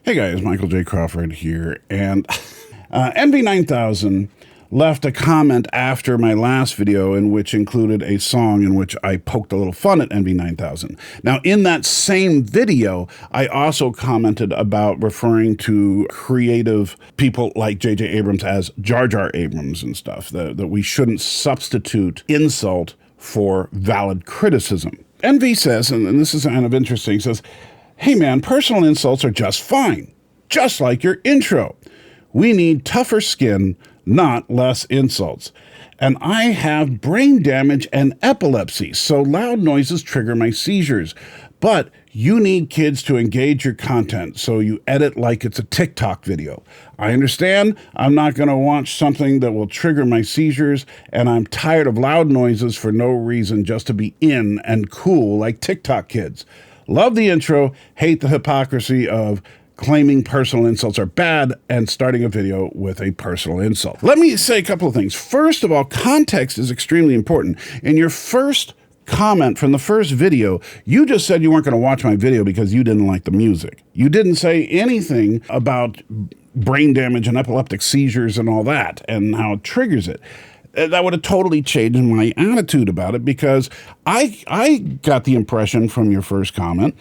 Hey guys, Michael J. Crawford here, and NV9000 left a comment after my last video in which included a song in which I poked a little fun at NV9000. Now, in that same video, I also commented about referring to creative people like J.J. Abrams as Jar Jar Abrams and stuff, that we shouldn't substitute insult for valid criticism. NV says, and this is kind of interesting, says, "Hey man, personal insults are just fine, just like your intro. We need tougher skin, not less insults. And I have brain damage and epilepsy, so loud noises trigger my seizures. But you need kids to engage your content, so you edit like it's a TikTok video. I understand I'm not going to watch something that will trigger my seizures, and I'm tired of loud noises for no reason just to be in and cool like TikTok kids. Love the intro, hate the hypocrisy of claiming personal insults are bad and starting a video with a personal insult." Let me say a couple of things. First of all, context is extremely important. In your first comment from the first video, you just said you weren't going to watch my video because you didn't like the music. You didn't say anything about brain damage and epileptic seizures and all that and how it triggers it. That would have totally changed my attitude about it, because I got the impression from your first comment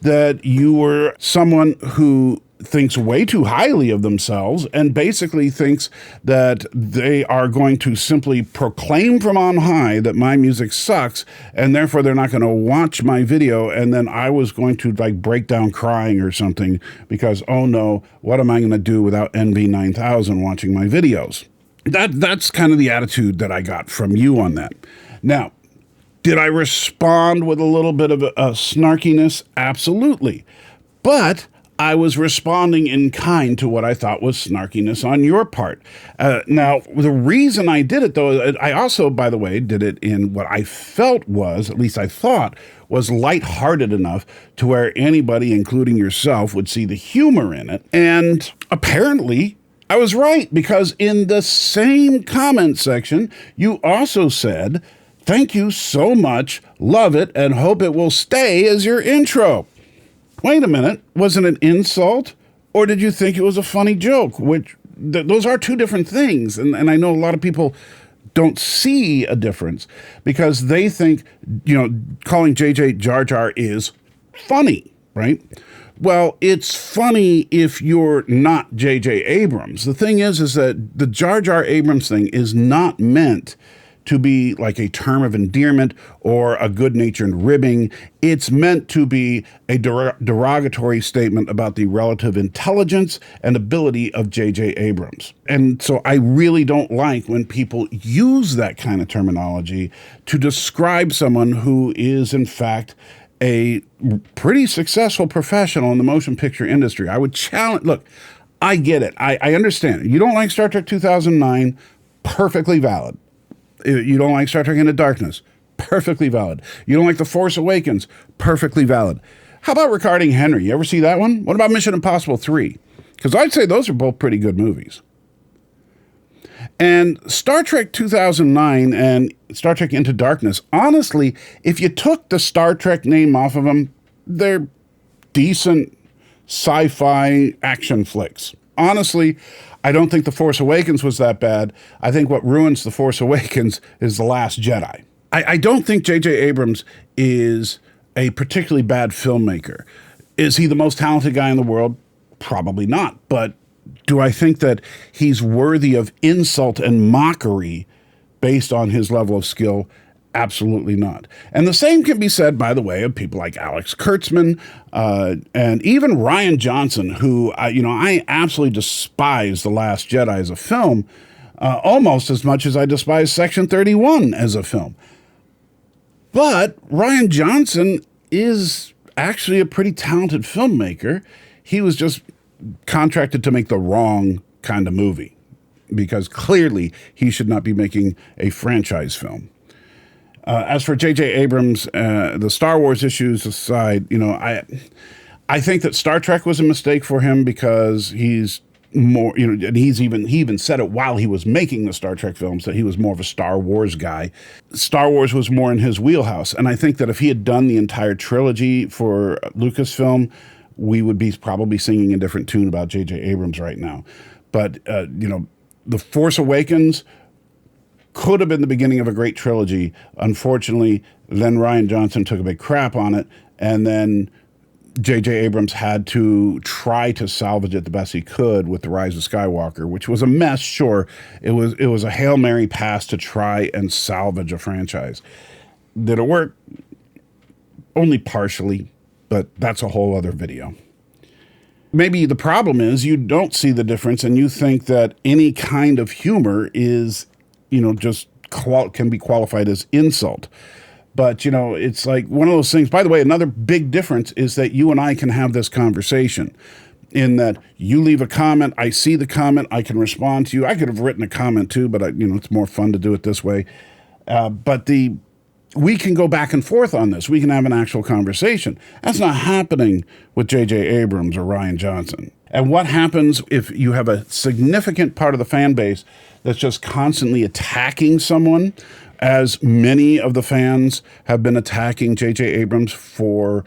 that you were someone who thinks way too highly of themselves and basically thinks that they are going to simply proclaim from on high that my music sucks and therefore they're not going to watch my video, and then I was going to like break down crying or something because, oh no, what am I going to do without NV9000 watching my videos? That's kind of the attitude that I got from you on that. Now, did I respond with a little bit of a snarkiness? Absolutely. But I was responding in kind to what I thought was snarkiness on your part. Now, the reason I did it, though, I also, by the way, did it in what I felt was, at least I thought, was lighthearted enough to where anybody, including yourself, would see the humor in it. And apparently I was right, because in the same comment section, you also said, "Thank you so much, love it, and hope it will stay as your intro." Wait a minute, was it an insult? Or did you think it was a funny joke? Which, those are two different things. And I know a lot of people don't see a difference because they think, calling JJ Jar Jar is funny, right? Well, it's funny if you're not J.J. Abrams. The thing is that the Jar Jar Abrams thing is not meant to be like a term of endearment or a good-natured ribbing. It's meant to be a derogatory statement about the relative intelligence and ability of J.J. Abrams. And so I really don't like when people use that kind of terminology to describe someone who is, in fact, a pretty successful professional in the motion picture industry. I would challenge, look, I get it. I understand. You don't like Star Trek 2009, perfectly valid. You don't like Star Trek Into Darkness, perfectly valid. You don't like The Force Awakens, perfectly valid. How about Regarding Henry? You ever see that one? What about Mission Impossible 3? Because I'd say those are both pretty good movies. And Star Trek 2009 and Star Trek Into Darkness, honestly, if you took the Star Trek name off of them, they're decent sci-fi action flicks. Honestly, I don't think The Force Awakens was that bad. I think what ruins The Force Awakens is The Last Jedi. I don't think J.J. Abrams is a particularly bad filmmaker. Is he the most talented guy in the world? Probably not. But do I think that he's worthy of insult and mockery based on his level of skill? Absolutely not. And the same can be said, by the way, of people like Alex Kurtzman and even Rian Johnson, who, I absolutely despise The Last Jedi as a film, almost as much as I despise Section 31 as a film. But Rian Johnson is actually a pretty talented filmmaker. He was just contracted to make the wrong kind of movie, because clearly he should not be making a franchise film. As for J.J. Abrams, the Star Wars issues aside, I think that Star Trek was a mistake for him because he's more, and he even said it while he was making the Star Trek films, that he was more of a Star Wars guy. Star Wars was more in his wheelhouse. And I think that if he had done the entire trilogy for Lucasfilm, we would be probably singing a different tune about J.J. Abrams right now. But, The Force Awakens could have been the beginning of a great trilogy. Unfortunately, then Rian Johnson took a big crap on it, and then J.J. Abrams had to try to salvage it the best he could with The Rise of Skywalker, which was a mess, sure. It was a Hail Mary pass to try and salvage a franchise. Did it work? Only partially, but that's a whole other video. Maybe the problem is you don't see the difference and you think that any kind of humor is, can be qualified as insult. But, it's like one of those things. By the way, another big difference is that you and I can have this conversation in that you leave a comment, I see the comment, I can respond to you. I could have written a comment too, but, it's more fun to do it this way. We can go back and forth on this. We can have an actual conversation. That's not happening with J.J. Abrams or Rian Johnson. And what happens if you have a significant part of the fan base that's just constantly attacking someone, as many of the fans have been attacking J.J. Abrams for,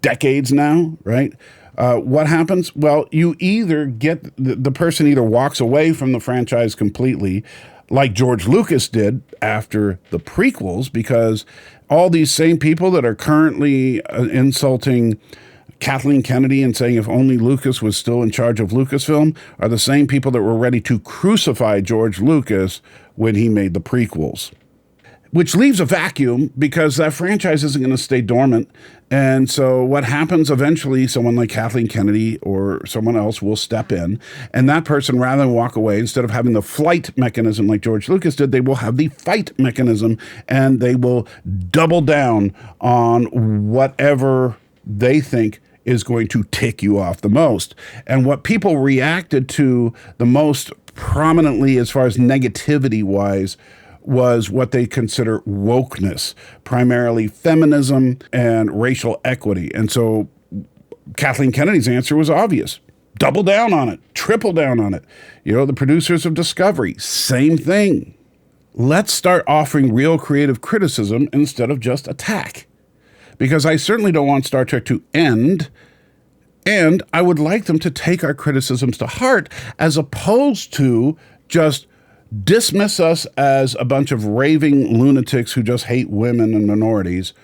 decades now, right? What happens? Well, you either get the person either walks away from the franchise completely, like George Lucas did after the prequels, because all these same people that are currently insulting Kathleen Kennedy and saying if only Lucas was still in charge of Lucasfilm are the same people that were ready to crucify George Lucas when he made the prequels. Which leaves a vacuum because that franchise isn't going to stay dormant. And so what happens eventually, someone like Kathleen Kennedy or someone else will step in, and that person, rather than walk away, instead of having the flight mechanism like George Lucas did, they will have the fight mechanism, and they will double down on whatever they think is going to tick you off the most. And what people reacted to the most prominently as far as negativity-wise was what they consider wokeness, primarily feminism and racial equity. And so Kathleen Kennedy's answer was obvious. Double down on it, triple down on it. The producers of Discovery, same thing. Let's start offering real creative criticism instead of just attack. Because I certainly don't want Star Trek to end, and I would like them to take our criticisms to heart as opposed to just dismiss us as a bunch of raving lunatics who just hate women and minorities,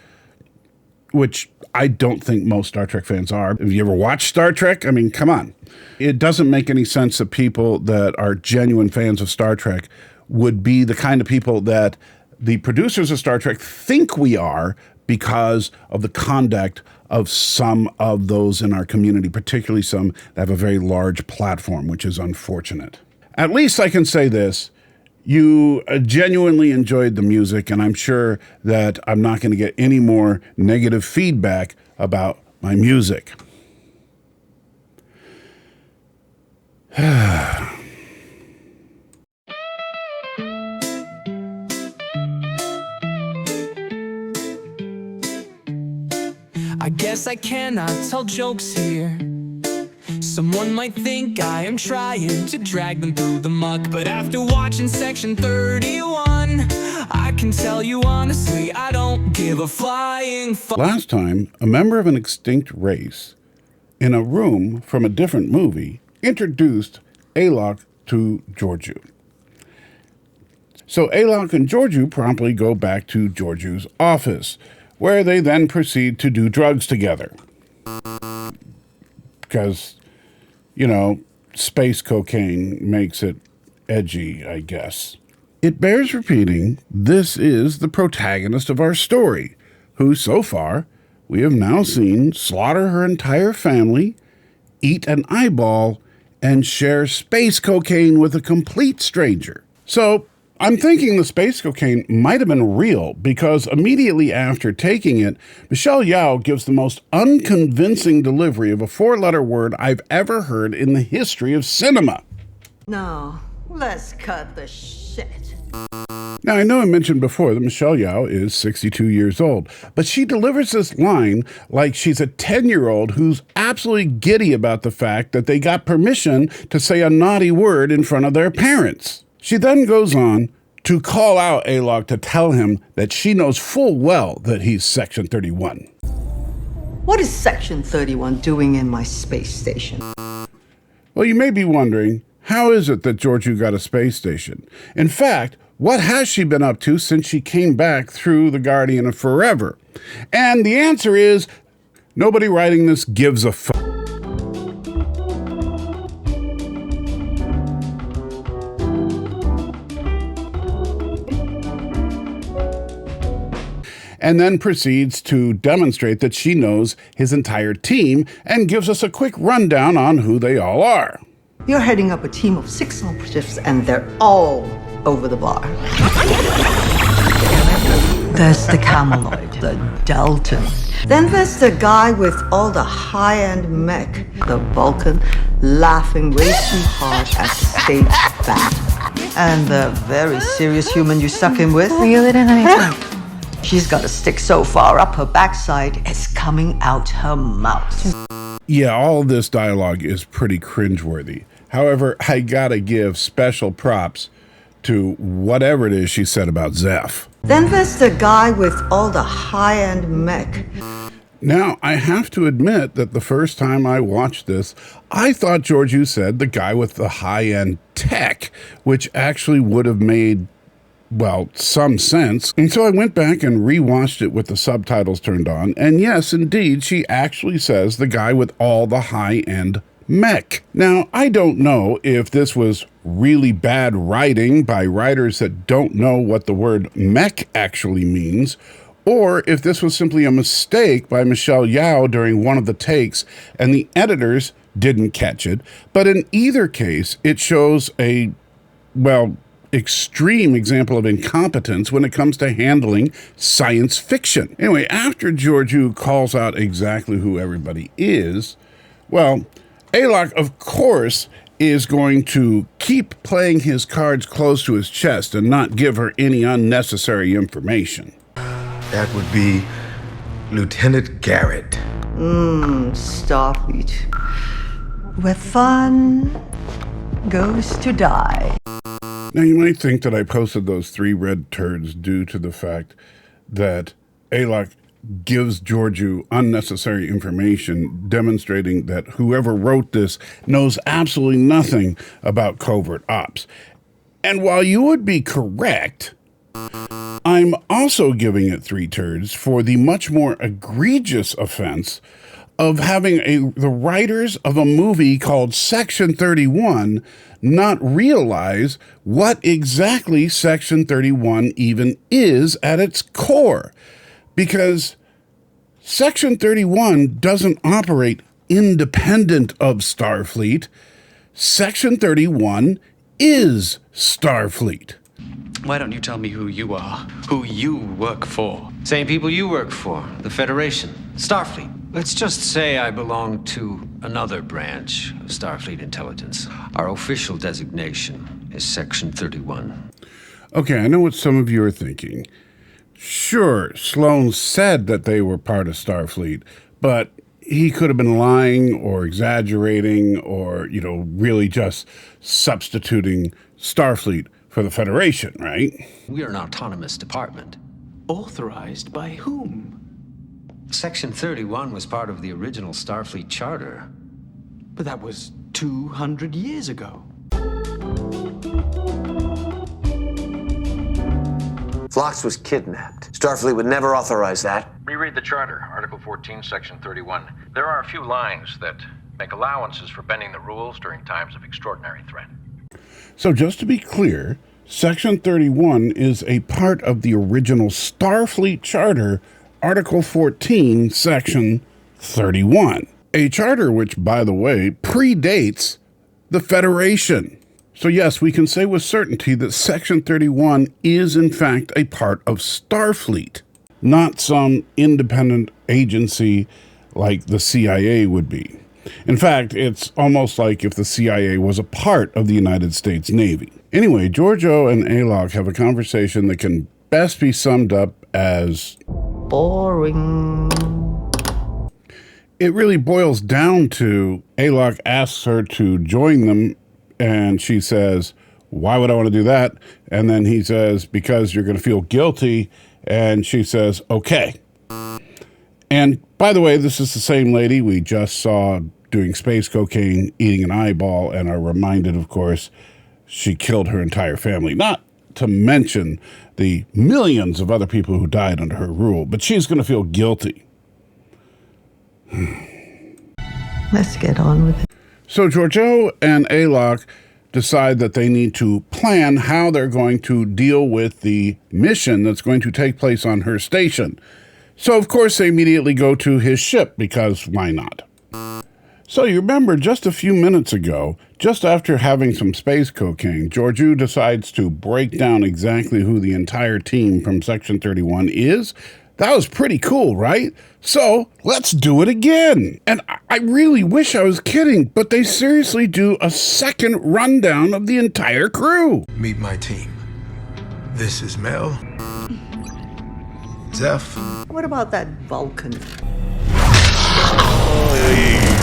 which I don't think most Star Trek fans are. Have you ever watched Star Trek? I mean, come on. It doesn't make any sense that people that are genuine fans of Star Trek would be the kind of people that the producers of Star Trek think we are because of the conduct of some of those in our community, particularly some that have a very large platform, which is unfortunate. At least I can say this. You genuinely enjoyed the music, and I'm sure that I'm not going to get any more negative feedback about my music. I guess I cannot tell jokes here. Someone might think I am trying to drag them through the muck, but after watching Section 31, I can tell you honestly, I don't give a flying fuck. Last time, a member of an extinct race in a room from a different movie introduced Alok to Georgiou. So Alok and Georgiou promptly go back to Georgiou's office, where they then proceed to do drugs together. Because, space cocaine makes it edgy, I guess. It bears repeating, this is the protagonist of our story, who so far we have now seen slaughter her entire family, eat an eyeball, and share space cocaine with a complete stranger. So I'm thinking the space cocaine might have been real because immediately after taking it, Michelle Yeoh gives the most unconvincing delivery of a four-letter word I've ever heard in the history of cinema. Now, let's cut the shit. Now, I know I mentioned before that Michelle Yeoh is 62 years old, but she delivers this line like she's a 10-year-old who's absolutely giddy about the fact that they got permission to say a naughty word in front of their parents. She then goes on to call out Alok to tell him that she knows full well that he's Section 31. What is Section 31 doing in my space station? Well, you may be wondering, how is it that Georgiou got a space station? In fact, what has she been up to since she came back through the Guardian of Forever? And the answer is, nobody writing this gives a fuck. And then proceeds to demonstrate that she knows his entire team and gives us a quick rundown on who they all are. You're heading up a team of 6 operatives, and they're all over the bar. There's the Cameloid, the Delton. Then there's the guy with all the high-end mech, the Vulcan, laughing way too hard at stage bat. And the very serious human you stuck in with. Reel it in, honey. She's got a stick so far up her backside, it's coming out her mouth. Yeah, all this dialogue is pretty cringeworthy. However, I gotta give special props to whatever it is she said about Zeph. Then there's the guy with all the high-end mech. Now, I have to admit that the first time I watched this, I thought Georgiou said the guy with the high-end tech, which actually would have made, well, some sense. And so I went back and rewatched it with the subtitles turned on. And yes, indeed, she actually says the guy with all the high-end mech. Now, I don't know if this was really bad writing by writers that don't know what the word mech actually means, or if this was simply a mistake by Michelle Yeoh during one of the takes and the editors didn't catch it. But in either case, it shows a, well, extreme example of incompetence when it comes to handling science fiction. Anyway, after Georgiou calls out exactly who everybody is, well, Alok, of course, is going to keep playing his cards close to his chest and not give her any unnecessary information. That would be Lieutenant Garrett. Starfleet. Where fun goes to die. Now, you might think that I posted those 3 red turds due to the fact that Alok gives Georgiou unnecessary information, demonstrating that whoever wrote this knows absolutely nothing about covert ops. And while you would be correct, I'm also giving it 3 turds for the much more egregious offense of having the writers of a movie called Section 31 not realize what exactly Section 31 even is at its core. Because Section 31 doesn't operate independent of Starfleet. Section 31 is Starfleet. Why don't you tell me who you are, who you work for? Same people you work for, the Federation, Starfleet. Let's just say I belong to another branch of Starfleet intelligence. Our official designation is Section 31. Okay, I know what some of you are thinking. Sure, Sloan said that they were part of Starfleet, but he could have been lying or exaggerating or, really just substituting Starfleet for the Federation, right? We are an autonomous department. Authorized by whom? Section 31 was part of the original Starfleet charter. But that was 200 years ago. Phlox was kidnapped. Starfleet would never authorize that. Reread the Charter, Article 14, Section 31. There are a few lines that make allowances for bending the rules during times of extraordinary threat. So just to be clear, Section 31 is a part of the original Starfleet Charter, Article 14, Section 31. A charter which, by the way, predates the Federation. So yes, we can say with certainty that Section 31 is in fact a part of Starfleet, not some independent agency like the CIA would be. In fact, it's almost like if the CIA was a part of the United States Navy. Anyway, Georgiou and Alok have a conversation that can best be summed up as Boring. It really boils down to Alok asks her to join them, and she says, "Why would I want to do that?" And then he says, "Because you're going to feel guilty." And she says, "Okay." And by the way, this is the same lady we just saw doing space cocaine, eating an eyeball, and are reminded, of course, she killed her entire family. Not to mention the millions of other people who died under her rule, but she's going to feel guilty. Let's get on with it. So Georgiou and Alok decide that they need to plan how they're going to deal with the mission that's going to take place on her station. So, of course, they immediately go to his ship, because why not? So you remember just a few minutes ago, just after having some space cocaine, Georgiou decides to break down exactly who the entire team from Section 31 is. That was pretty cool, right? So let's do it again. And I really wish I was kidding, but they seriously do a second rundown of the entire crew. Meet my team. This is Mel. Zeph. What about that Vulcan?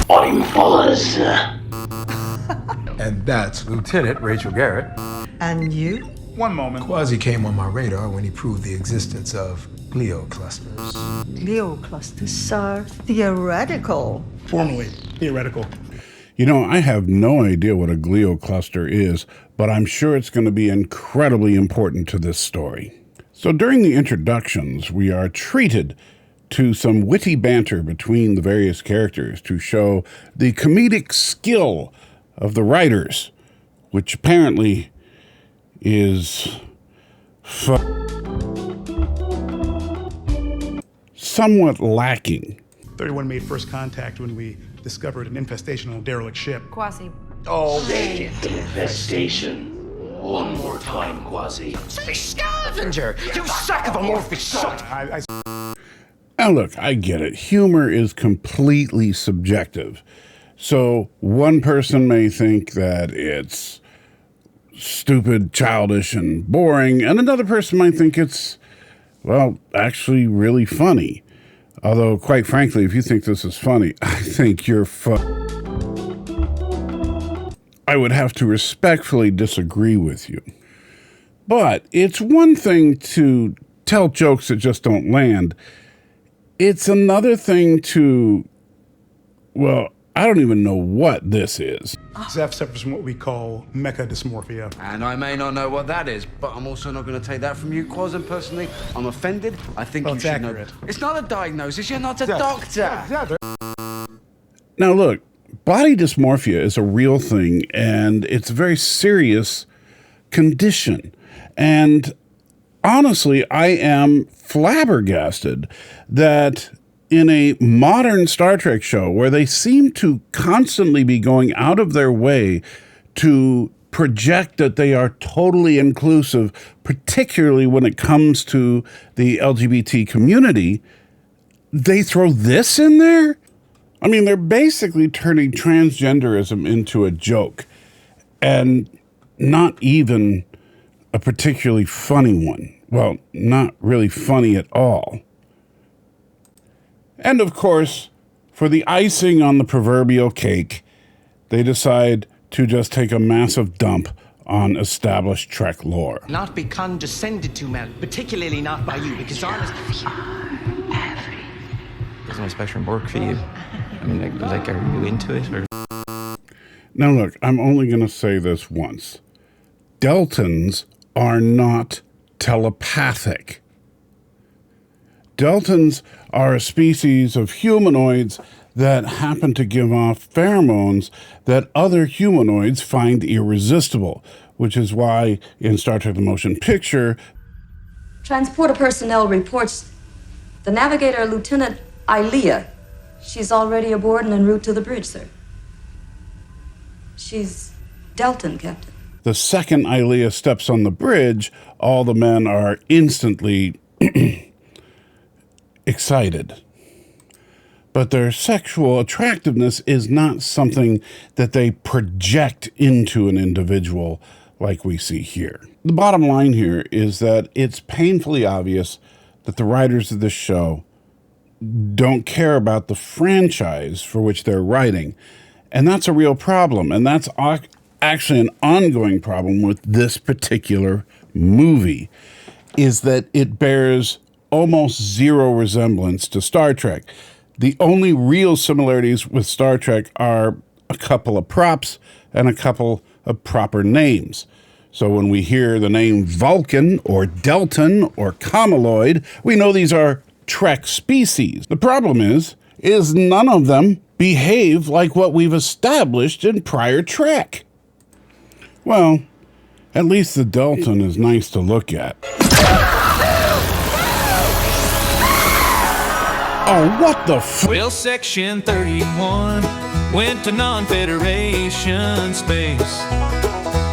I'm Follows. And that's Lieutenant Rachel Garrett. And you? One moment. Quasi came on my radar when he proved the existence of Glio clusters. Glio clusters are theoretical. Formally theoretical. You know, I have no idea what a glio cluster is, but I'm sure it's going to be incredibly important to this story. So during the introductions, we are treated to some witty banter between the various characters to show the comedic skill of the writers, which apparently is somewhat lacking. 31 made first contact when we discovered an infestation on a derelict ship. Quasi. Oh, Infestation. One more time, Quasi. Scavenger! You sack of amorphous shit! Now look, I get it. Humor is completely subjective. So one person may think that it's stupid, childish, and boring, and another person might think it's, well, actually really funny. Although, quite frankly, if you think this is funny, I think you're I would have to respectfully disagree with you. But it's one thing to tell jokes that just don't land. It's another thing to, well, I don't even know what this is. Zeph suffers from what we call mecha dysmorphia. And I may not know what that is, but I'm also not going to take that from you, Quaz, and personally, I'm offended. I think you should accurate. know. It's not a diagnosis, you're not a doctor. Now look, body dysmorphia is a real thing, and it's a very serious condition. And honestly, I am flabbergasted that in a modern Star Trek show where they seem to constantly be going out of their way to project that they are totally inclusive, particularly when it comes to the LGBT community, they throw this in there? I mean, they're basically turning transgenderism into a joke, and not even a particularly funny one. Well, not really funny at all. And of course, for the icing on the proverbial cake, they decide to just take a massive dump on established Trek lore. Not be condescended to, Mel, particularly not by you, because honestly... Does my spectrum work for you? I mean, like, are you into it, or...? Now look, I'm only going to say this once. Deltans are not telepathic. Deltans are a species of humanoids that happen to give off pheromones that other humanoids find irresistible, which is why in Star Trek The Motion Picture... Transporter personnel reports the navigator, Lieutenant Ilea. She's already aboard and en route to the bridge, sir. She's Deltan, Captain. The second Ilea steps on the bridge, all the men are instantly excited. But their sexual attractiveness is not something that they project into an individual like we see here. The bottom line here is that it's painfully obvious that the writers of this show don't care about the franchise for which they're writing. And that's a real problem. And that's actually an ongoing problem with this particular movie, is that it bears almost zero resemblance to Star Trek. The only real similarities with Star Trek are a couple of props and a couple of proper names. So when we hear the name Vulcan or Deltan or Kamaloid, we know these are Trek species. The problem is none of them behave like what we've established in prior Trek. Well, at least the Deltan is nice to look at. Oh, what the f— Well, Section 31 went to non-Federation space.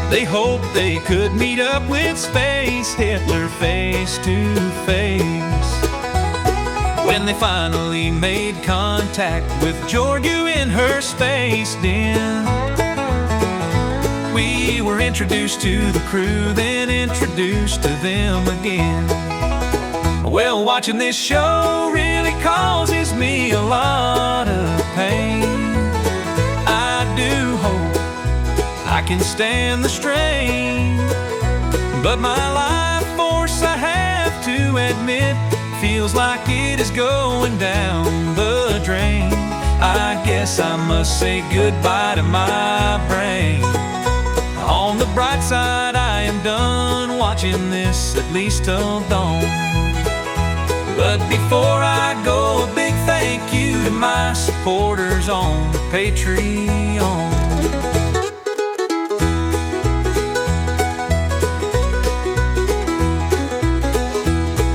They hoped they could meet up with Space Hitler face to face. When they finally made contact with Georgiou in her space den, we were introduced to the crew, then introduced to them again. Well, watching this show really causes me a lot of pain. I do hope I can stand the strain, but my life force, I have to admit, feels like it is going down the drain. I guess I must say goodbye to my brain. On the bright side, I am done watching this, at least till dawn. But before I go, a big thank you to my supporters on Patreon.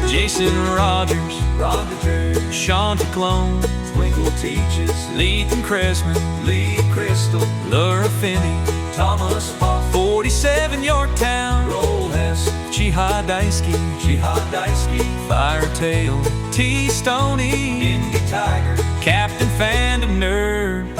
Jason Rogers, Rhonda Drew, Sean Taclone, Twinkle Teaches, Lethan Cressman, Lee Crystal, Laura Finney, Thomas Hoff, 47 Yorktown, Roll Hess, Jihad Daisuke, Firetail, T Stoney, Indie Tiger, Captain Fandom Nerd,